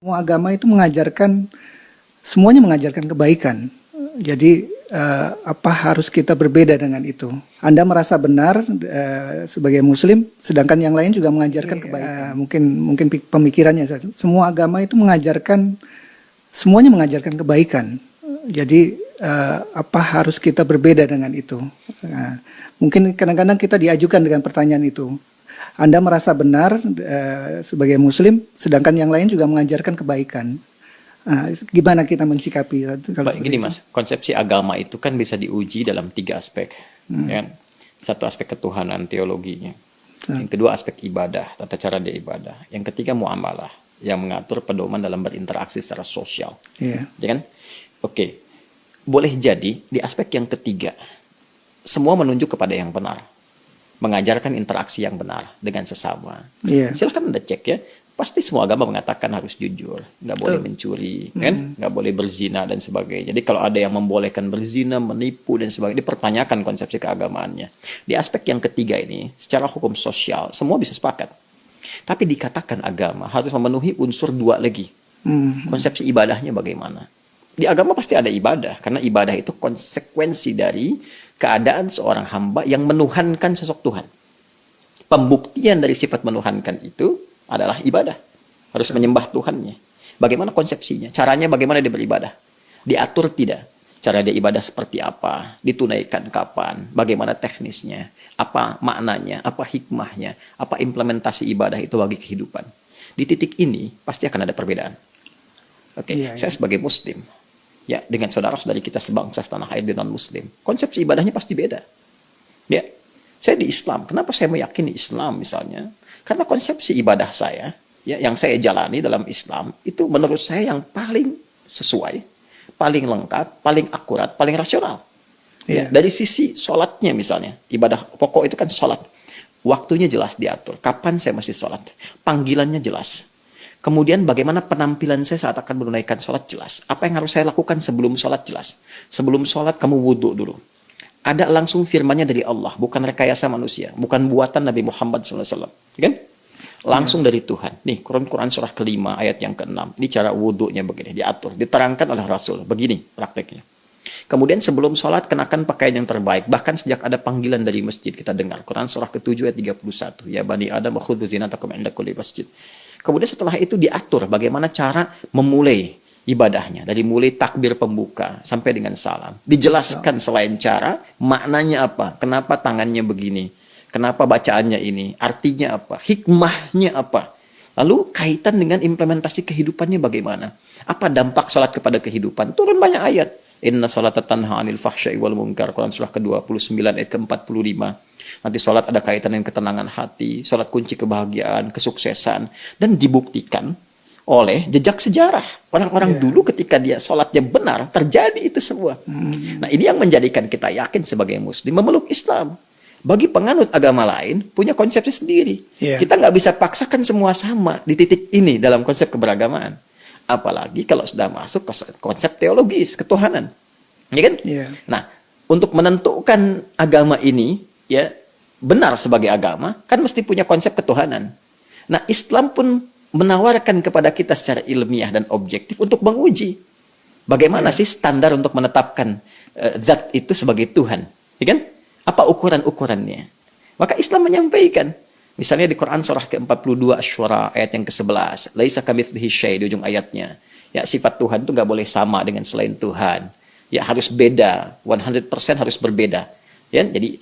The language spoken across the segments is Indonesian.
Semua agama itu semuanya mengajarkan kebaikan. Jadi apa harus kita berbeda dengan itu? Anda merasa benar sebagai Muslim, sedangkan yang lain juga mengajarkan kebaikan. Mungkin pemikirannya saja. Semua agama itu semuanya mengajarkan kebaikan. Jadi apa harus kita berbeda dengan itu? Mungkin kadang-kadang kita diajukan dengan pertanyaan itu. Anda merasa benar sebagai Muslim, sedangkan yang lain juga mengajarkan kebaikan. Gimana kita mensikapi? Baik, gini Mas, konsepsi agama itu kan bisa diuji dalam 3 aspek. Ya. Satu aspek ketuhanan, teologinya. Yang kedua aspek ibadah, tata cara dia ibadah. Yang ketiga muamalah, yang mengatur pedoman dalam berinteraksi secara sosial. Ya kan? Oke, boleh jadi di aspek yang ketiga, semua menunjuk kepada yang benar. Mengajarkan interaksi yang benar dengan sesama. Silahkan Anda cek ya. Pasti semua agama mengatakan harus jujur, nggak boleh mencuri, kan? Nggak boleh berzina dan sebagainya. Jadi kalau ada yang membolehkan berzina, menipu dan sebagainya, dipertanyakan konsepsi keagamaannya. Di aspek yang ketiga ini, secara hukum sosial, semua bisa sepakat. Tapi dikatakan agama harus memenuhi unsur 2 lagi. Konsepsi ibadahnya bagaimana? Di agama pasti ada ibadah, karena ibadah itu konsekuensi dari keadaan seorang hamba yang menuhankan sosok Tuhan. Pembuktian dari sifat menuhankan itu adalah ibadah. Harus menyembah Tuhannya. Bagaimana konsepsinya? Caranya bagaimana dia beribadah? Diatur tidak? Cara dia ibadah seperti apa? Ditunaikan kapan? Bagaimana teknisnya? Apa maknanya? Apa hikmahnya? Apa implementasi ibadah itu bagi kehidupan? Di titik ini pasti akan ada perbedaan. Saya sebagai Muslim, ya, dengan saudara-saudari kita sebangsa setanah air dan non-Muslim, konsepsi ibadahnya pasti beda. Ya, saya di Islam. Kenapa saya meyakini Islam misalnya? Karena konsepsi ibadah saya, ya, yang saya jalani dalam Islam, itu menurut saya yang paling sesuai, paling lengkap, paling akurat, paling rasional. Ya, dari sisi sholatnya misalnya, ibadah pokok itu kan sholat. Waktunya jelas diatur. Kapan saya mesti sholat? Panggilannya jelas. Kemudian bagaimana penampilan saya saat akan menunaikan sholat jelas. Apa yang harus saya lakukan sebelum sholat jelas. Sebelum sholat kamu wudhu dulu. Ada langsung firmannya dari Allah. Bukan rekayasa manusia. Bukan buatan Nabi Muhammad SAW. Kan? Langsung dari Tuhan. Nih, Quran surah ke-5 ayat yang ke-6. Ini cara wudhunya begini. Diatur. Diterangkan oleh Rasul. Begini prakteknya. Kemudian sebelum sholat kenakan pakaian yang terbaik. Bahkan sejak ada panggilan dari masjid kita dengar. Quran surah ke-7 ayat 31. Ya bani Adam khudzu zinatakum inda kulli masjid. Kemudian setelah itu diatur bagaimana cara memulai ibadahnya. Dari mulai takbir pembuka sampai dengan salam. Dijelaskan selain cara, maknanya apa. Kenapa tangannya begini. Kenapa bacaannya ini. Artinya apa. Hikmahnya apa. Lalu kaitan dengan implementasi kehidupannya bagaimana. Apa dampak sholat kepada kehidupan. Turun banyak ayat. Inna salata tanha anil fahsya'i wal munkar. Quran surah ke-29 ayat ke-45. Nanti sholat ada kaitan dengan ketenangan hati, sholat kunci kebahagiaan, kesuksesan, dan dibuktikan oleh jejak sejarah. Orang-orang dulu ketika dia sholatnya benar, terjadi itu semua. Nah, ini yang menjadikan kita yakin sebagai Muslim memeluk Islam. Bagi penganut agama lain, punya konsepsi sendiri. Kita nggak bisa paksakan semua sama di titik ini dalam konsep keberagamaan. Apalagi kalau sudah masuk ke konsep teologis, ketuhanan. Ya kan? Nah, untuk menentukan agama ini, ya, benar sebagai agama, kan mesti punya konsep ketuhanan. Nah, Islam pun menawarkan kepada kita secara ilmiah dan objektif untuk menguji bagaimana sih standar untuk menetapkan zat itu sebagai Tuhan. Ya kan? Apa ukuran-ukurannya? Maka Islam menyampaikan. Misalnya di Quran surah ke-42 Asy-Syura ayat yang ke-11. Laisa kamitslihi syai' di ujung ayatnya. Ya, sifat Tuhan itu nggak boleh sama dengan selain Tuhan. Ya, harus beda. 100% harus berbeda. Ya, jadi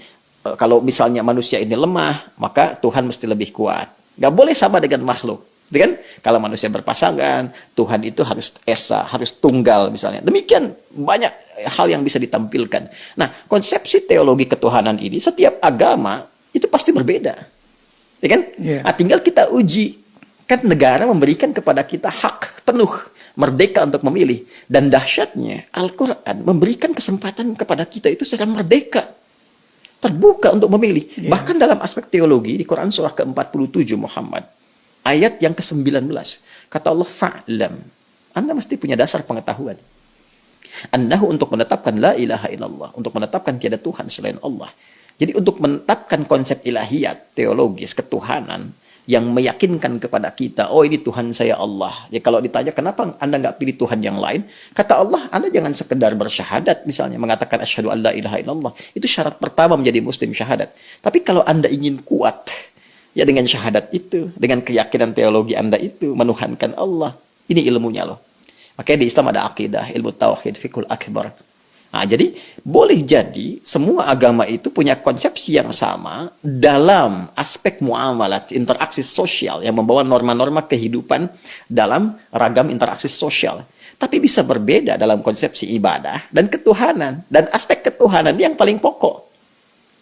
kalau misalnya manusia ini lemah, maka Tuhan mesti lebih kuat. Nggak boleh sama dengan makhluk. Kan? Kalau manusia berpasangan, Tuhan itu harus esa, harus tunggal misalnya. Demikian banyak hal yang bisa ditampilkan. Nah, konsepsi teologi ketuhanan ini, setiap agama itu pasti berbeda. Ya kan? Nah, tinggal kita uji. Kan negara memberikan kepada kita hak penuh, merdeka untuk memilih. Dan dahsyatnya, Al-Quran memberikan kesempatan kepada kita itu secara merdeka. Terbuka untuk memilih. Bahkan dalam aspek teologi, di Quran surah ke-47 Muhammad, ayat yang ke-19, kata Allah, fa'lam. Anda mesti punya dasar pengetahuan. Annahu untuk menetapkan la ilaha illallah, untuk menetapkan tiada Tuhan selain Allah. Jadi untuk menetapkan konsep ilahiyat, teologis, ketuhanan, yang meyakinkan kepada kita, oh ini Tuhan saya Allah. Ya kalau ditanya kenapa Anda nggak pilih Tuhan yang lain, kata Allah, Anda jangan sekedar bersyahadat misalnya, mengatakan asyhadu an la ilaha illallah. Itu syarat pertama menjadi muslim, syahadat. Tapi kalau Anda ingin kuat, ya dengan syahadat itu, dengan keyakinan teologi Anda itu, menuhankan Allah. Ini ilmunya loh. Makanya di Islam ada akidah, ilmu tauhid, fikul akbar. Nah, jadi boleh jadi semua agama itu punya konsepsi yang sama dalam aspek muamalat, interaksi sosial yang membawa norma-norma kehidupan dalam ragam interaksi sosial. Tapi bisa berbeda dalam konsepsi ibadah dan ketuhanan. Dan aspek ketuhanan yang paling pokok.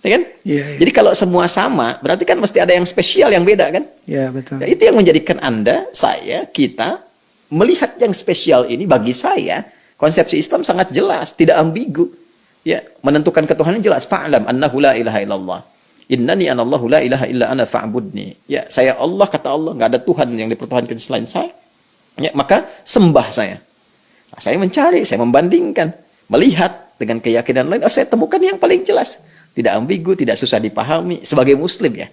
Ya kan? Iya, iya. Jadi kalau semua sama, berarti kan mesti ada yang spesial yang beda kan? Ya, betul. Nah, itu yang menjadikan Anda, saya, kita melihat yang spesial ini bagi saya. Konsepsi Islam sangat jelas, tidak ambigu. Ya, menentukan ketuhanan jelas. Fa'lam annahu la ilaha illallah. Innani anallahu la ilaha illa ana fa'budni. Ya, saya Allah, kata Allah, nggak ada Tuhan yang dipertuhankan selain saya. Ya, maka sembah saya. Nah, saya mencari, saya membandingkan, melihat dengan keyakinan lain, saya temukan yang paling jelas. Tidak ambigu, tidak susah dipahami sebagai muslim ya.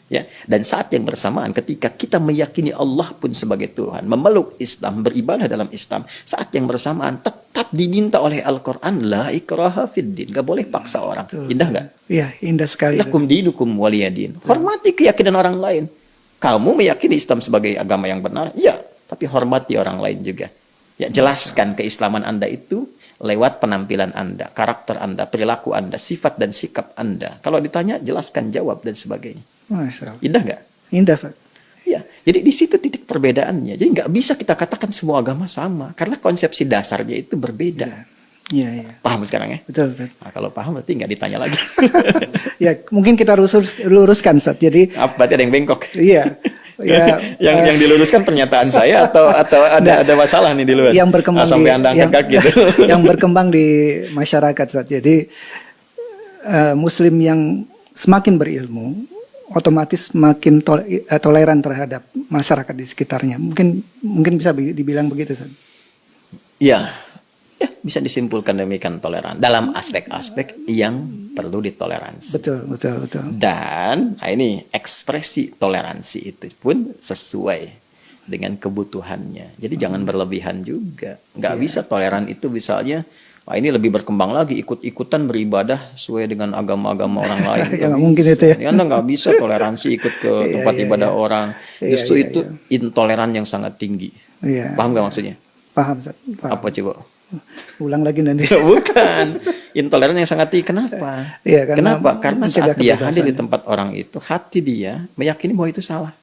Ya, dan saat yang bersamaan ketika kita meyakini Allah pun sebagai Tuhan, memeluk Islam, beribadah dalam Islam, saat yang bersamaan tetap diminta oleh Al-Quran, la ikraha fid din, gak boleh paksa orang. Betul, Indah gak? Iya, indah sekali. Lakum dinukum waliyadin. Hormati keyakinan orang lain. Kamu meyakini Islam sebagai agama yang benar, ya, tapi hormati orang lain juga. Ya, jelaskan keislaman Anda itu lewat penampilan Anda, karakter Anda, perilaku Anda, sifat dan sikap Anda. Kalau ditanya, jelaskan, jawab, dan sebagainya. Masya Allah. Indah nggak? Indah, Pak. Ya, jadi di situ titik perbedaannya. Jadi nggak bisa kita katakan semua agama sama, karena konsepsi dasarnya itu berbeda. Iya, iya. Paham sekarang ya? Betul, betul. Nah, kalau paham berarti nggak ditanya lagi. Ya, mungkin kita luruskan, Ustaz. Jadi, Berarti ada yang bengkok. iya. Ya, yang diluruskan pernyataan saya atau ada masalah nih di luar. Yang berkembang sampai Anda angkat kaki itu. Yang berkembang di masyarakat, Ustaz. Jadi, Muslim yang semakin berilmu, otomatis makin toleran terhadap masyarakat di sekitarnya. Mungkin bisa dibilang begitu, Ustaz. Ya, bisa disimpulkan demikian toleran dalam aspek-aspek yang perlu ditoleransi. Betul, betul, betul. Dan ini ekspresi toleransi itu pun sesuai dengan kebutuhannya. Jadi jangan berlebihan juga. Nggak bisa toleran itu misalnya, ini lebih berkembang lagi, ikut-ikutan beribadah sesuai dengan agama-agama orang lain. Ya, nggak mungkin itu ya. Anda nggak bisa toleransi ikut ke tempat ibadah orang. Justru itu intoleran yang sangat tinggi. Iya. Paham nggak maksudnya? Paham, Ustaz. Paham. Apa coba? Ulang lagi nanti. Bukan. Intoleran yang sangat tinggi. Kenapa? Iya, Kenapa? Karena saat dia kebebasan. hadir di tempat orang itu, hati dia meyakini bahwa itu salah.